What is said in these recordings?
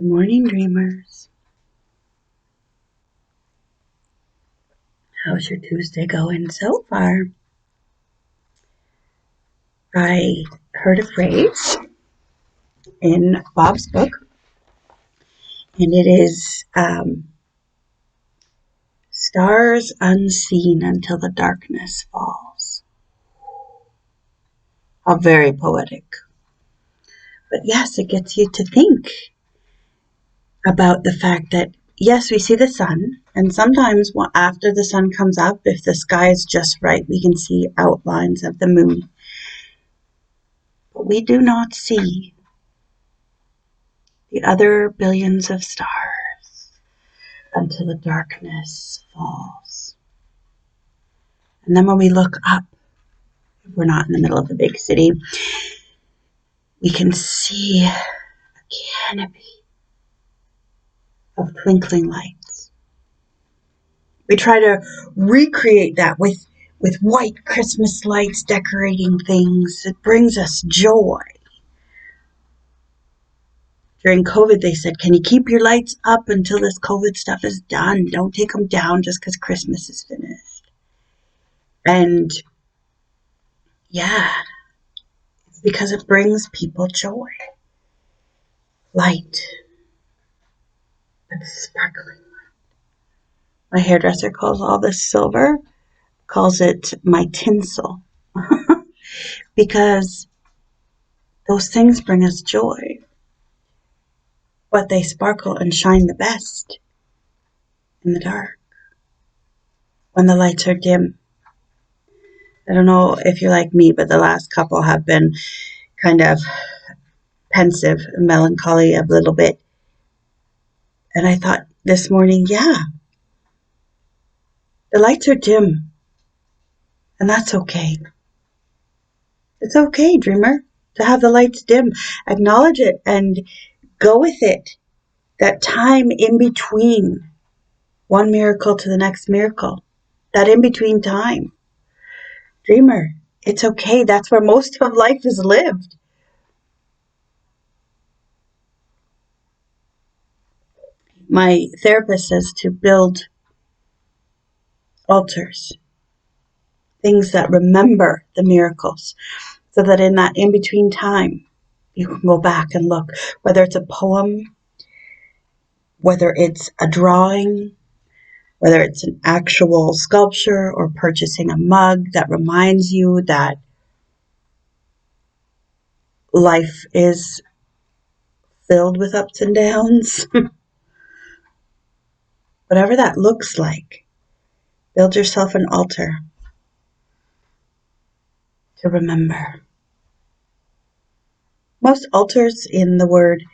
Morning, dreamers. How's your Tuesday going so far? I heard a phrase in Bob's book, and it is stars unseen until the darkness falls. How very poetic. But yes, it gets you to think about the fact that, yes, we see the sun, and sometimes after the sun comes up, if the sky is just right, we can see outlines of the moon. But we do not see the other billions of stars until the darkness falls. And then when we look up, if we're not in the middle of a big city, we can see a canopy of twinkling lights. We try to recreate that with white Christmas lights decorating things. It brings us joy. During COVID, they said, can you keep your lights up until this COVID stuff is done? Don't take them down just because Christmas is finished. And yeah, it's because it brings people joy. Light. It's sparkling. My hairdresser calls all this silver, calls it my tinsel. Because those things bring us joy. But they sparkle and shine the best in the dark, when the lights are dim. I don't know if you're like me, but the last couple have been kind of pensive and melancholy a little bit. And I thought this morning, yeah, the lights are dim. And that's okay. It's okay, dreamer, to have the lights dim. Acknowledge it and go with it. That time in between one miracle to the next miracle. That in between time. Dreamer, it's okay. That's where most of life is lived. My therapist says to build altars. Things that remember the miracles. So that in that in-between time, you can go back and look. Whether it's a poem, whether it's a drawing, whether it's an actual sculpture or purchasing a mug that reminds you that life is filled with ups and downs. Whatever that looks like, build yourself an altar to remember. Most altars in the word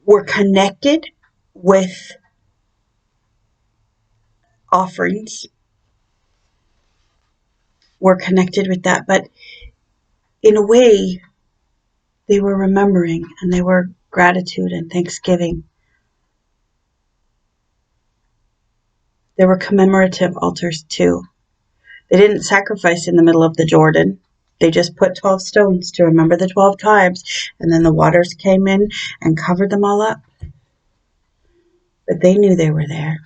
were connected with offerings. Were connected with that, but in a way, they were remembering and they were gratitude and thanksgiving. There were commemorative altars too. They didn't sacrifice in the middle of the Jordan. They just put 12 stones to remember the 12 tribes, and then the waters came in and covered them all up. But they knew they were there.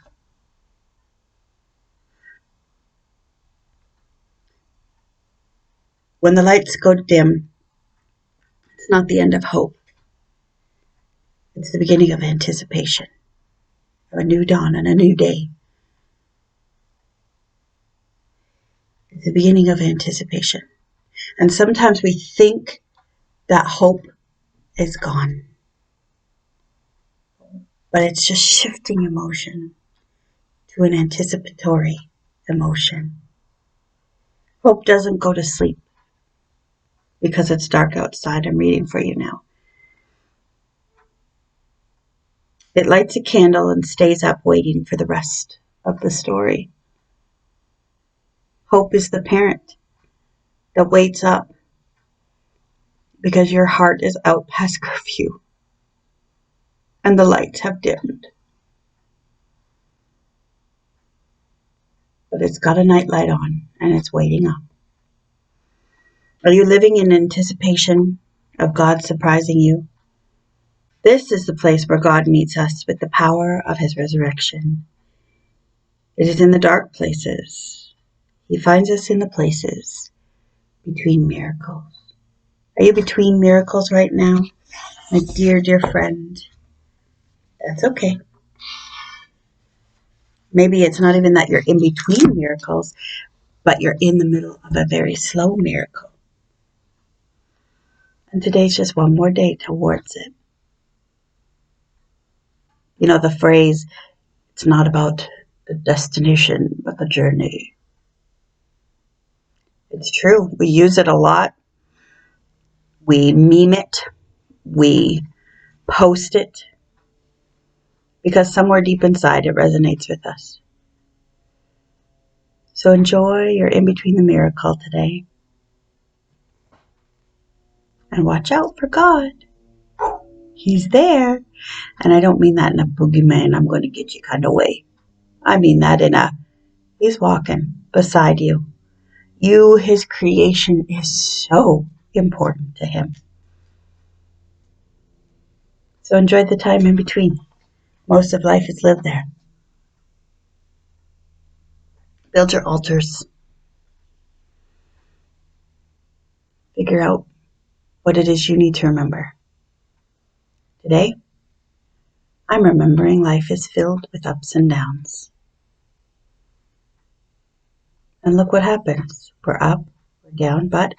When the lights go dim, it's not the end of hope. It's the beginning of anticipation, of a new dawn and a new day. It's the beginning of anticipation. And sometimes we think that hope is gone. But it's just shifting emotion to an anticipatory emotion. Hope doesn't go to sleep because it's dark outside. I'm reading for you now. It lights a candle and stays up waiting for the rest of the story. Hope is the parent that waits up because your heart is out past curfew and the lights have dimmed. But it's got a nightlight on and it's waiting up. Are you living in anticipation of God surprising you? This is the place where God meets us with the power of his resurrection. It is in the dark places. He finds us in the places between miracles. Are you between miracles right now? My dear, dear friend. That's okay. Maybe it's not even that you're in between miracles, but you're in the middle of a very slow miracle. And today's just one more day towards it. You know the phrase, it's not about the destination, but the journey. It's true. We use it a lot. We meme it. We post it. Because somewhere deep inside it resonates with us. So enjoy your in between the miracle today. And watch out for God. He's there. And I don't mean that in a boogeyman, I'm going to get you kind of way. I mean that in a, he's walking beside you. You, his creation, is so important to him. So enjoy the time in between. Most of life is lived there. Build your altars. Figure out what it is you need to remember. Today, I'm remembering life is filled with ups and downs. And look what happens. We're up, we're down, but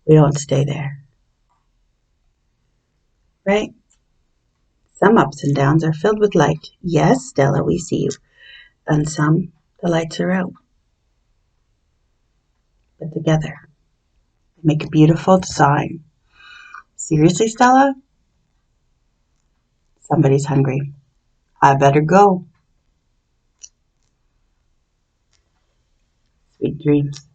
we don't stay there. Right? Some ups and downs are filled with light. Yes, Stella, we see you. And some, the lights are out. But together, they make a beautiful design. Seriously, Stella? Somebody's hungry. I better go. Sweet dreams.